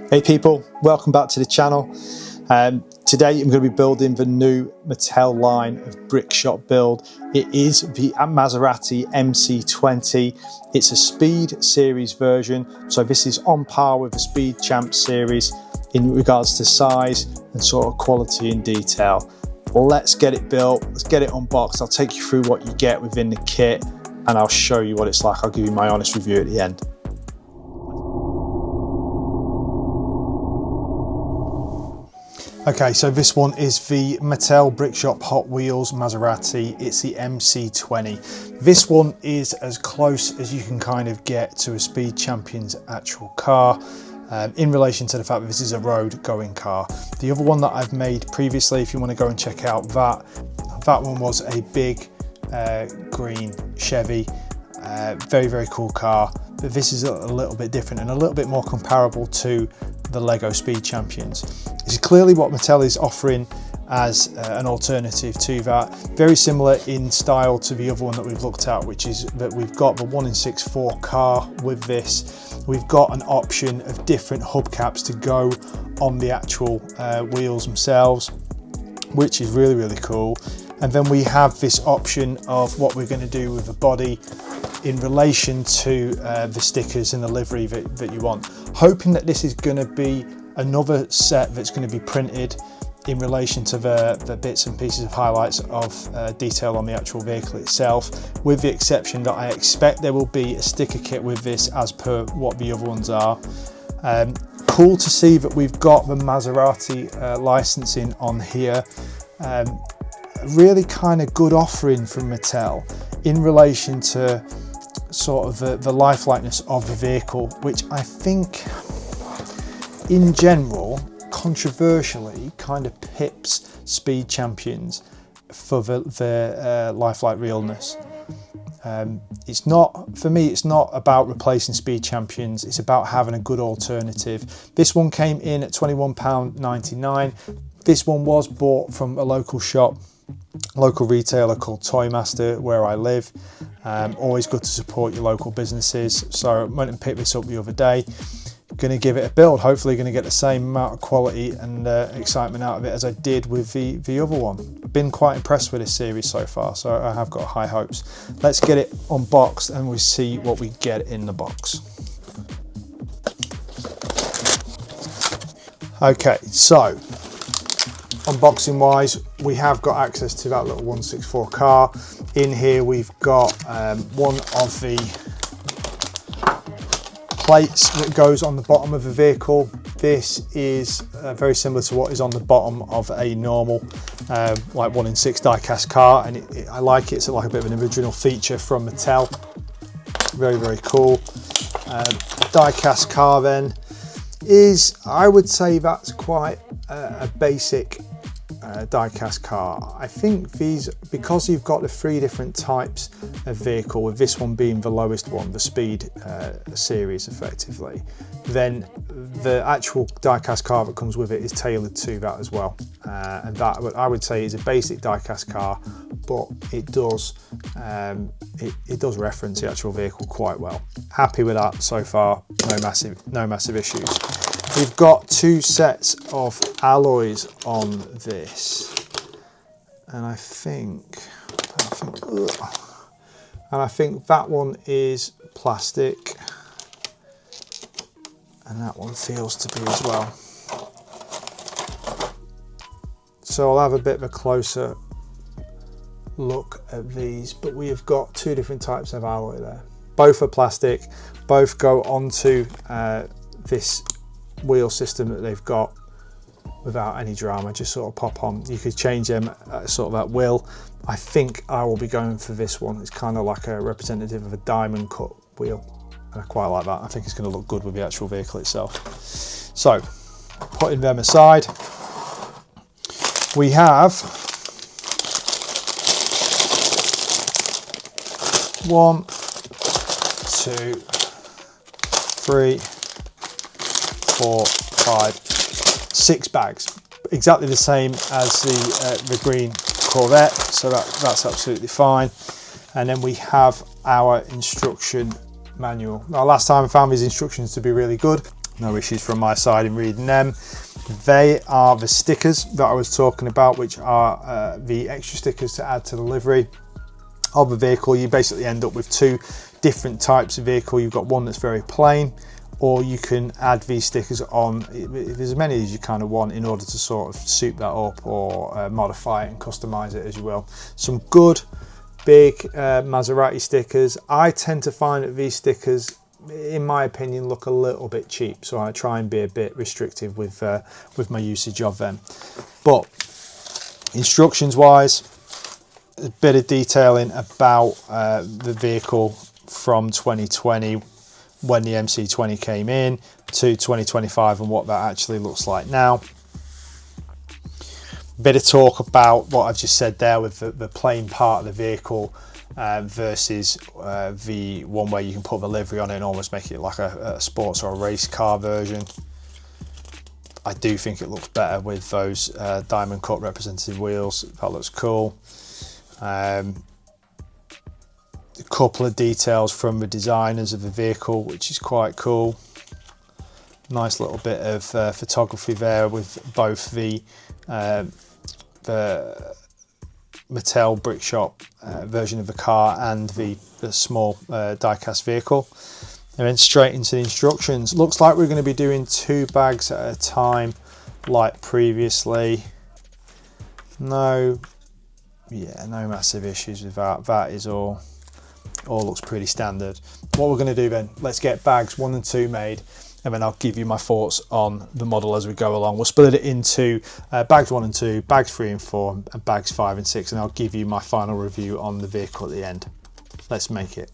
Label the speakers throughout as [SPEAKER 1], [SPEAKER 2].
[SPEAKER 1] Hey people, welcome back to the channel. Today I'm going to be building the new Mattel line of brick shop build. It is the Maserati MC20. It's a Speed Series version, so this is on par with the Speed Champ series in regards to size and sort of quality and detail. Let's get it built, let's get it unboxed. I'll take you through what you get within the kit and I'll show you what it's like. I'll give you my honest review at the end. Okay, so this one is the Mattel Brick Shop Hot Wheels Maserati. It's the MC20. This one is as close as you can kind of get to a Speed Champion's actual car in relation to the fact that this is a road going car. The other one that I've made previously, if you want to go and check out that one was a big green Chevy. Very, very cool car. But this is a little bit different and a little bit more comparable to the Lego Speed Champions. This is clearly what Mattel is offering as an alternative to that. Very similar in style to the other one that we've looked at, which is that we've got the 1-in-6 car with this. We've got an option of different hubcaps to go on the actual wheels themselves, which is really, really cool. And then we have this option of what we're going to do with the body in relation to the stickers and the livery that you want. Hoping that this is going to be another set that's going to be printed in relation to the bits and pieces of highlights of detail on the actual vehicle itself, with the exception that I expect there will be a sticker kit with this as per what the other ones are. Cool to see that we've got the Maserati licensing on here. Really kind of good offering from Mattel in relation to sort of the lifelikeliness of the vehicle, which I think in general controversially kind of pips Speed Champions for the lifelike realness. It's not, for me, it's not about replacing Speed Champions, it's about having a good alternative. This one came in at £21.99. This one was bought from a local shop, local retailer called Toy Master, where I live. Always good to support your local businesses. So I went and picked this up the other day. Going to give it a build. Hopefully going to get the same amount of quality and excitement out of it as I did with the other one. I've been quite impressed with this series so far, so I have got high hopes. Let's get it unboxed and we'll see what we get in the box. Okay, so unboxing wise, we have got access to that little 164 car. In here we've got one of the plates that goes on the bottom of the vehicle. This is very similar to what is on the bottom of a normal like 1-in-6 diecast car, and I like it. It's like a bit of an original feature from Mattel. Very, very cool. Diecast car then is, I would say that's quite a basic diecast car. I think these, because you've got the 3 different types of vehicle, with this one being the lowest one, the Speed series effectively, then the actual diecast car that comes with it is tailored to that as well. And that, I would say, is a basic diecast car, but it does reference the actual vehicle quite well. Happy with that so far. No massive issues. We've got 2 sets of alloys on this, and I think that one is plastic, and that one feels to be as well. So I'll have a bit of a closer look at these, but we have got 2 different types of alloy there. Both are plastic, both go onto this wheel system that they've got without any drama, just sort of pop on. You could change them sort of at will. I think I will be going for this one. It's kind of like a representative of a diamond cut wheel, and I quite like that. I think it's going to look good with the actual vehicle itself. So putting them aside, we have 1, 2, 3, 4, 5, 6 bags, exactly the same as the green Corvette, so that's absolutely fine. And then we have our instruction manual. Now, last time I found these instructions to be really good. No issues from my side in reading them. They are the stickers that I was talking about, which are the extra stickers to add to the livery of the vehicle. You basically end up with two different types of vehicle. You've got one that's very plain, or you can add these stickers on. There's as many as you kind of want in order to sort of soup that up or modify it and customize it as you will. Some good big Maserati stickers. I tend to find that these stickers, in my opinion, look a little bit cheap, so I try and be a bit restrictive with my usage of them. But instructions wise, a bit of detailing about the vehicle from 2020 when the MC20 came in to 2025 and what that actually looks like now. Bit of talk about what I've just said there with the plain part of the vehicle versus the one where you can put the livery on it and almost make it like a sports or a race car version. I do think it looks better with those diamond cut representative wheels. That looks cool. A couple of details from the designers of the vehicle, which is quite cool. Nice little bit of photography there with both the Mattel brick shop version of the car and the small diecast vehicle. And then straight into the instructions. Looks like we're going to be doing 2 bags at a time like previously. No massive issues with that. That is all looks pretty standard. What we're going to do then, let's get bags 1 and 2 made, and then I'll give you my thoughts on the model as we go along. We'll split it into bags 1 and 2, bags 3 and 4, and bags 5 and 6, and I'll give you my final review on the vehicle at the end. Let's make it.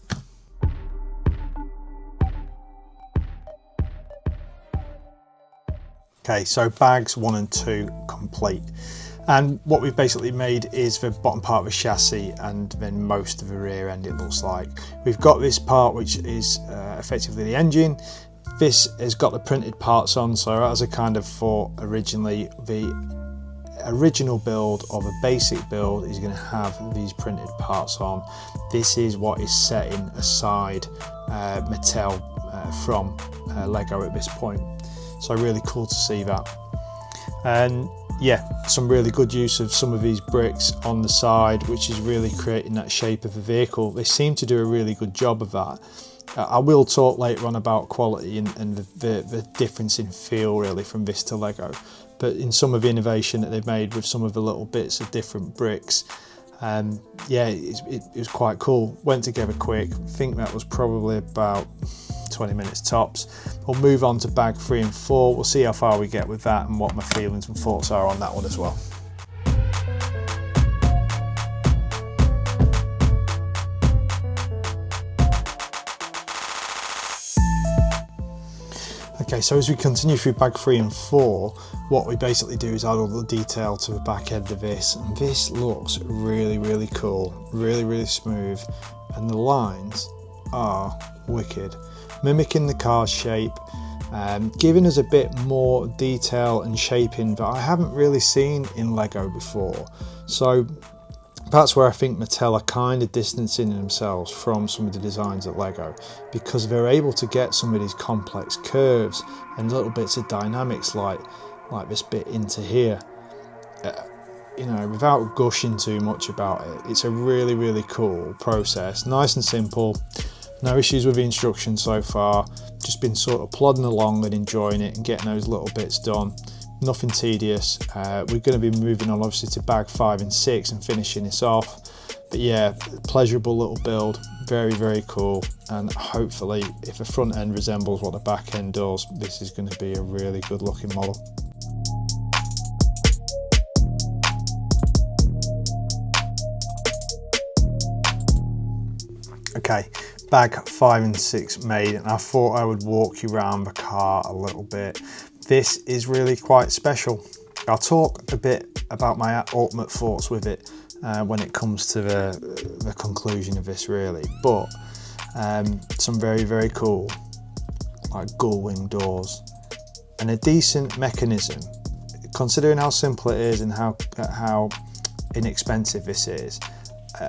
[SPEAKER 1] Okay, so bags 1 and 2 complete. And what we've basically made is the bottom part of the chassis and then most of the rear end, it looks like. We've got this part which is effectively the engine. This has got the printed parts on, so as I kind of thought originally, the original build or the basic build is going to have these printed parts on. This is what is setting aside Mattel from Lego at this point. So really cool to see that. And yeah, some really good use of some of these bricks on the side, which is really creating that shape of the vehicle. They seem to do a really good job of that. I will talk later on about quality and the difference in feel really from this to Lego, but in some of the innovation that they've made with some of the little bits of different bricks, yeah, it was quite cool. Went together quick. I think that was probably about 20 minutes tops. We'll move on to bag 3 and 4. We'll see how far we get with that and what my feelings and thoughts are on that one as well. Okay, so as we continue through bag 3 and 4, what we basically do is add all the detail to the back end of this, and this looks really, really cool, really, really smooth, and the lines are wicked, mimicking the car's shape, giving us a bit more detail and shaping that I haven't really seen in Lego before. So that's where I think Mattel are kind of distancing themselves from some of the designs at Lego, because they're able to get some of these complex curves and little bits of dynamics like this bit into here, you know, without gushing too much about it. It's a really, really cool process, nice and simple. No issues with the instructions so far, just been sort of plodding along and enjoying it and getting those little bits done. Nothing tedious. We're going to be moving on obviously to bag 5 and 6 and finishing this off. But yeah, pleasurable little build, very, very cool. And hopefully if the front end resembles what the back end does, this is going to be a really good looking model. Okay, bag 5 and 6 made, and I thought I would walk you around the car a little bit. This is really quite special. I'll talk a bit about my ultimate thoughts with it when it comes to the conclusion of this really, but some very, very cool like Gullwing doors and a decent mechanism considering how simple it is and how inexpensive this is.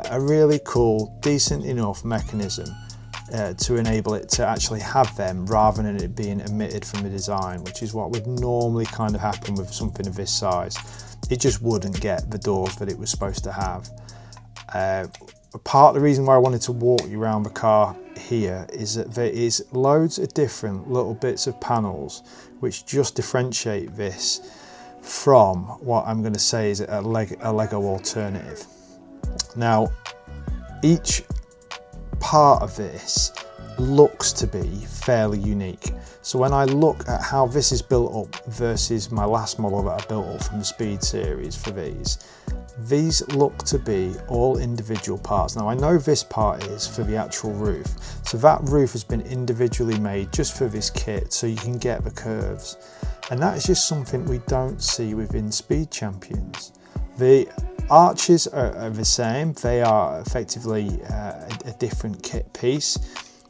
[SPEAKER 1] A really cool, decent enough mechanism to enable it to actually have them rather than it being omitted from the design, which is what would normally kind of happen with something of this size. It just wouldn't get the doors that it was supposed to have. Part of the reason why I wanted to walk you around the car here is that there is loads of different little bits of panels which just differentiate this from what I'm going to say is a Lego alternative. Now, each part of this looks to be fairly unique. So when I look at how this is built up versus my last model that I built up from the Speed series for these look to be all individual parts. Now I know this part is for the actual roof, so that roof has been individually made just for this kit so you can get the curves, and that is just something we don't see within Speed Champions. The arches are the same, they are effectively a different kit piece.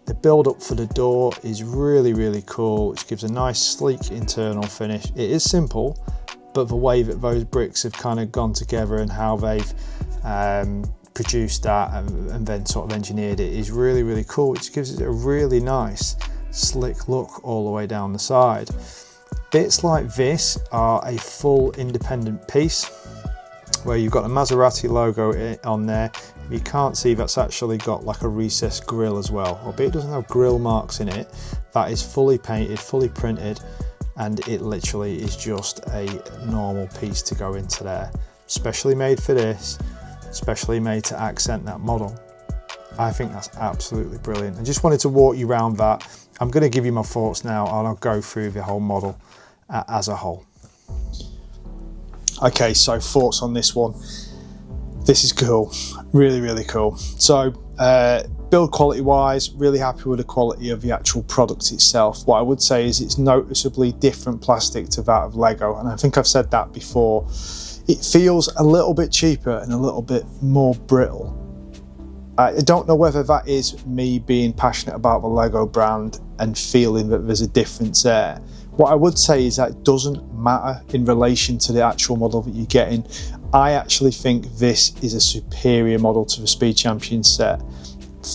[SPEAKER 1] The build up for the door is really cool, which gives a nice sleek internal finish. It is simple, but the way that those bricks have kind of gone together and how they've produced that and then sort of engineered it is really cool, which gives it a really nice slick look all the way down the side. Bits like this are a full independent piece where you've got a Maserati logo on there. If you can't see, that's actually got like a recessed grille as well, albeit it doesn't have grille marks in it. That is fully painted, fully printed, and it literally is just a normal piece to go into there. Specially made for this, specially made to accent that model. I think that's absolutely brilliant. I just wanted to walk you around that. I'm going to give you my thoughts now and I'll go through the whole model as a whole. Okay, so thoughts on this one. This is cool, really cool. So build quality wise, really happy with the quality of the actual product itself. What I would say is it's noticeably different plastic to that of Lego, and I think I've said that before. It feels a little bit cheaper and a little bit more brittle. I don't know whether that is me being passionate about the Lego brand and feeling that there's a difference there. What I would say is that it doesn't matter in relation to the actual model that you're getting. I actually think this is a superior model to the Speed Champions set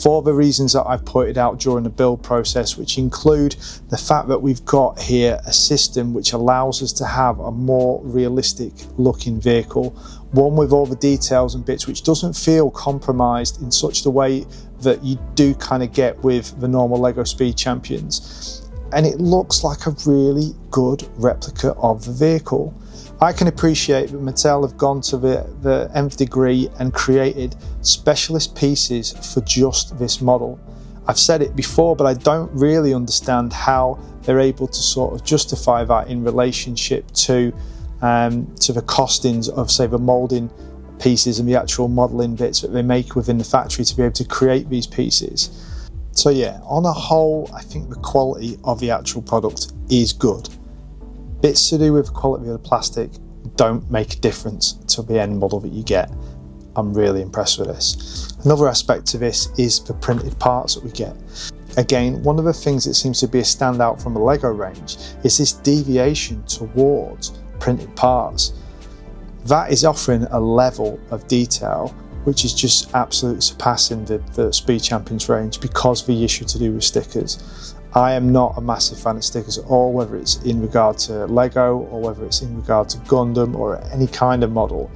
[SPEAKER 1] for the reasons that I've pointed out during the build process, which include the fact that we've got here a system which allows us to have a more realistic looking vehicle, one with all the details and bits which doesn't feel compromised in such the way that you do kind of get with the normal Lego Speed Champions. And it looks like a really good replica of the vehicle. I can appreciate that Mattel have gone to the nth degree and created specialist pieces for just this model. I've said it before, but I don't really understand how they're able to sort of justify that in relationship to the costings of, say, the moulding pieces and the actual modelling bits that they make within the factory to be able to create these pieces. So yeah, on a whole, I think the quality of the actual product is good. Bits to do with the quality of the plastic don't make a difference to the end model that you get. I'm really impressed with this. Another aspect to this is the printed parts that we get. Again, one of the things that seems to be a standout from the Lego range is this deviation towards printed parts. That is offering a level of detail which is just absolutely surpassing the Speed Champions range because of the issue to do with stickers. I am not a massive fan of stickers at all, whether it's in regard to Lego or whether it's in regard to Gundam or any kind of model.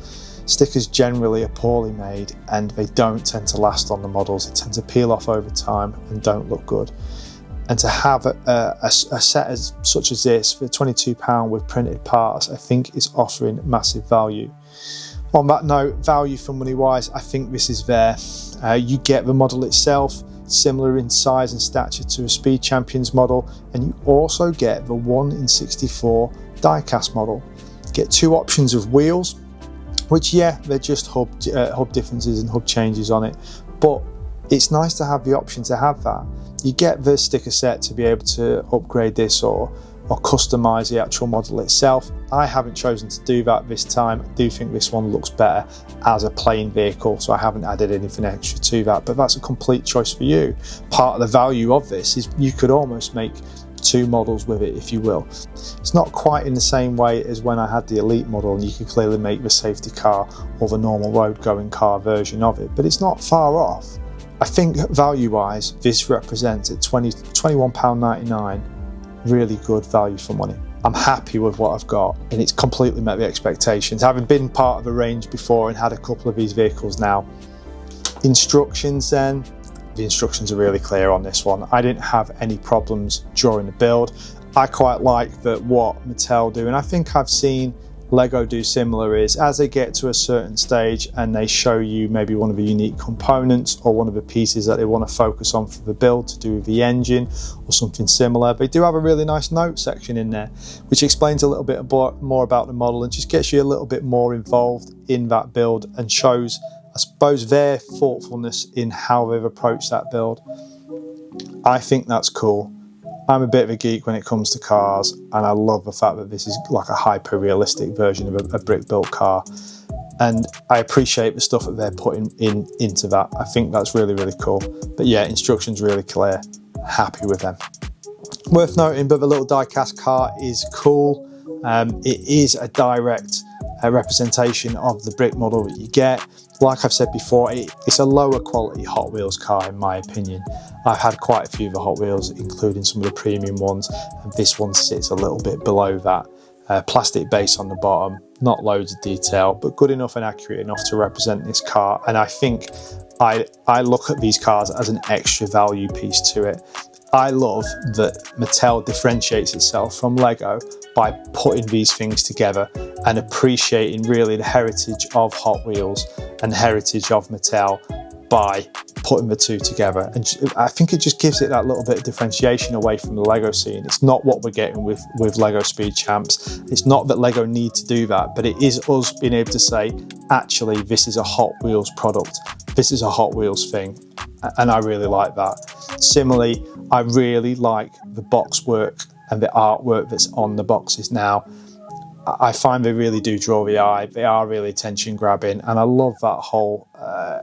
[SPEAKER 1] Stickers generally are poorly made and they don't tend to last on the models. They tend to peel off over time and don't look good. And to have a set such as this for £22 with printed parts, I think is offering massive value. On that note, value for money wise, I think this is there. You get the model itself, similar in size and stature to a Speed Champions model, and you also get the 1/64 diecast model. Get two options of wheels, which yeah, they're just hub differences and hub changes on it, but it's nice to have the option to have that. You get the sticker set to be able to upgrade this or customize the actual model itself. I haven't chosen to do that this time. I do think this one looks better as a plain vehicle, so I haven't added anything extra to that, but that's a complete choice for you. Part of the value of this is you could almost make two models with it, if you will. It's not quite in the same way as when I had the Elite model and you could clearly make the safety car or the normal road going car version of it, but it's not far off. I think value-wise, this represents at £21.99 really good value for money. I'm happy with what I've got, and it's completely met the expectations. Having been part of a range before and had a couple of these vehicles now. Instructions then, the instructions are really clear on this one. I didn't have any problems during the build. I quite like that what Mattel do, and I think I've seen Lego do similar, is as they get to a certain stage and they show you maybe one of the unique components or one of the pieces that they want to focus on for the build to do with the engine or something similar. They do have a really nice note section in there which explains a little bit more about the model and just gets you a little bit more involved in that build and shows, I suppose, their thoughtfulness in how they've approached that build. I think that's cool. I'm a bit of a geek when it comes to cars, and I love the fact that this is like a hyper-realistic version of a brick-built car. And I appreciate the stuff that they're putting into that. I think that's really, really cool. But yeah, instructions really clear. Happy with them. Worth noting, but the little die-cast car is cool. It is a direct representation of the brick model that you get. Like I've said before, it's a lower quality Hot Wheels car in my opinion. I've had quite a few of the Hot Wheels, including some of the premium ones, and this one sits a little bit below that. Plastic base on the bottom, not loads of detail, but good enough and accurate enough to represent this car. And I think I look at these cars as an extra value piece to it. I love that Mattel differentiates itself from Lego by putting these things together and appreciating really the heritage of Hot Wheels and the heritage of Mattel by putting the two together. And I think it just gives it that little bit of differentiation away from the Lego scene. It's not what we're getting with Lego Speed Champs. It's not that Lego need to do that, but it is us being able to say, actually, this is a Hot Wheels product. This is a Hot Wheels thing. And I really like that. Similarly, I really like the box work and the artwork that's on the boxes now. I find they really do draw the eye. They are really attention grabbing, and I love that whole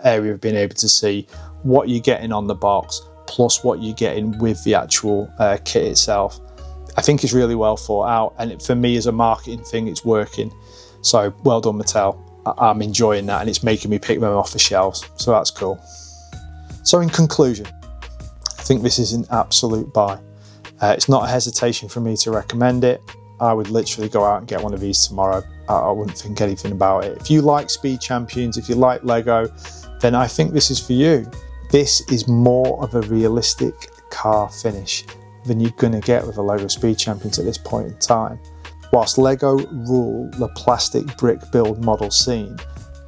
[SPEAKER 1] area of being able to see what you're getting on the box plus what you're getting with the actual kit itself. I think it's really well thought out, and for me as a marketing thing, it's working. So well done, Mattel. I'm enjoying that, and it's making me pick them off the shelves, so that's cool. So in conclusion, I think this is an absolute buy. It's not a hesitation for me to recommend it. I would literally go out and get one of these tomorrow. I wouldn't think anything about it. If you like Speed Champions, if you like Lego, then I think this is for you. This is more of a realistic car finish than you're going to get with a Lego Speed Champions at this point in time. Whilst Lego rule the plastic brick build model scene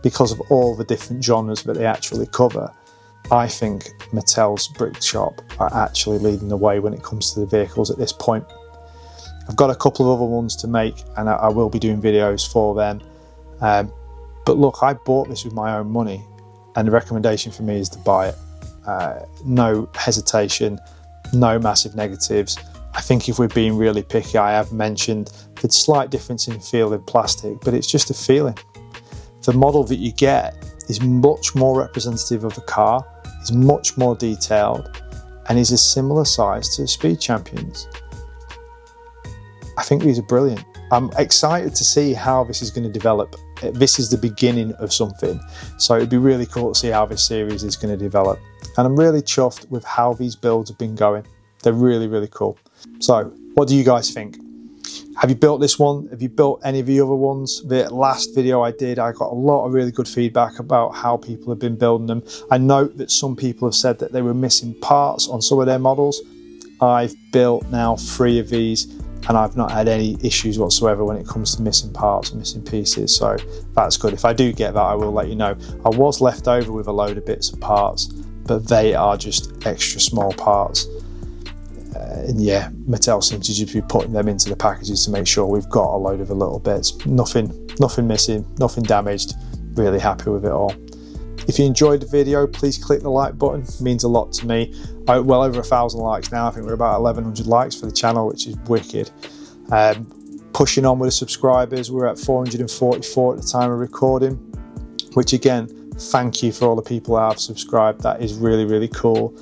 [SPEAKER 1] because of all the different genres that they actually cover, I think Mattel's brick shop are actually leading the way when it comes to the vehicles at this point. I've got a couple of other ones to make, and I will be doing videos for them. But look, I bought this with my own money, and the recommendation for me is to buy it. No hesitation, no massive negatives. I think if we're being really picky, I have mentioned the slight difference in feel in plastic, but it's just a feeling. The model that you get is much more representative of the car, is much more detailed, and is a similar size to the Speed Champions. I think these are brilliant. I'm excited to see how this is going to develop. This is the beginning of something, so it'd be really cool to see how this series is going to develop. And I'm really chuffed with how these builds have been going. They're really, really cool. So what do you guys think? Have you built this one? Have you built any of the other ones? The last video I did, I got a lot of really good feedback about how people have been building them. I know that some people have said that they were missing parts on some of their models. I've built now 3 of these, and I've not had any issues whatsoever when it comes to missing parts and missing pieces, so that's good. If I do get that, I will let you know. I was left over with a load of bits and parts, but they are just extra small parts. And yeah, Mattel seems to just be putting them into the packages to make sure we've got a load of the little bits. Nothing missing, nothing damaged. Really happy with it all. If you enjoyed the video, please click the like button. It means a lot to me. Well over 1,000 likes now. I think we're about 1,100 likes for the channel, which is wicked. Pushing on with the subscribers. We're at 444 at the time of recording, which again, thank you for all the people that have subscribed. That is really, really cool.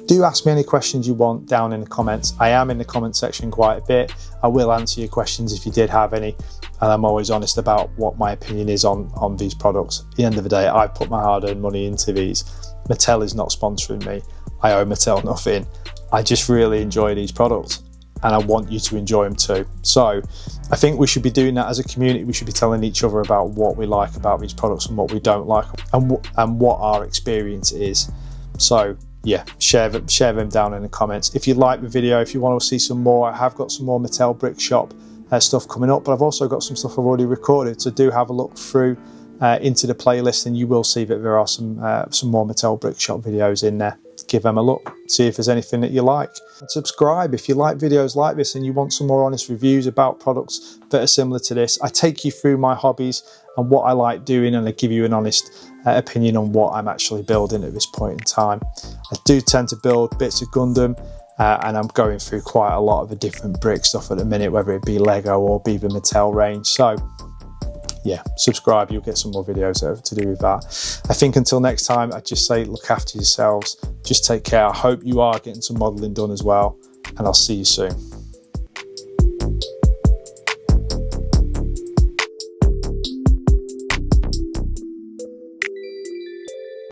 [SPEAKER 1] Do ask me any questions you want down in the comments. I am in the comment section quite a bit. I will answer your questions if you did have any, and I'm always honest about what my opinion is on these products. At the end of the day, I put my hard-earned money into these. Mattel is not sponsoring me. I owe Mattel nothing. I just really enjoy these products, and I want you to enjoy them too. So I think we should be doing that as a community. We should be telling each other about what we like about these products and what we don't like, and what our experience is. So yeah, share them down in the comments. If you like the video, if you want to see some more, I have got some more Mattel Brick Shop stuff coming up, but I've also got some stuff I've already recorded, so do have a look through into the playlist, and you will see that there are some more Mattel Brick Shop videos in there. Give them a look, see if there's anything that you like, and subscribe if you like videos like this and you want some more honest reviews about products that are similar to this. I take you through my hobbies and what I like doing, and I give you an honest opinion on what I'm actually building at this point in time. I do tend to build bits of Gundam, and I'm going through quite a lot of the different brick stuff at the minute, whether it be Lego or be the Mattel range. So yeah, subscribe, you'll get some more videos to do with that. I think until next time, I'd just say look after yourselves, just take care. I hope you are getting some modelling done as well, and I'll see you soon.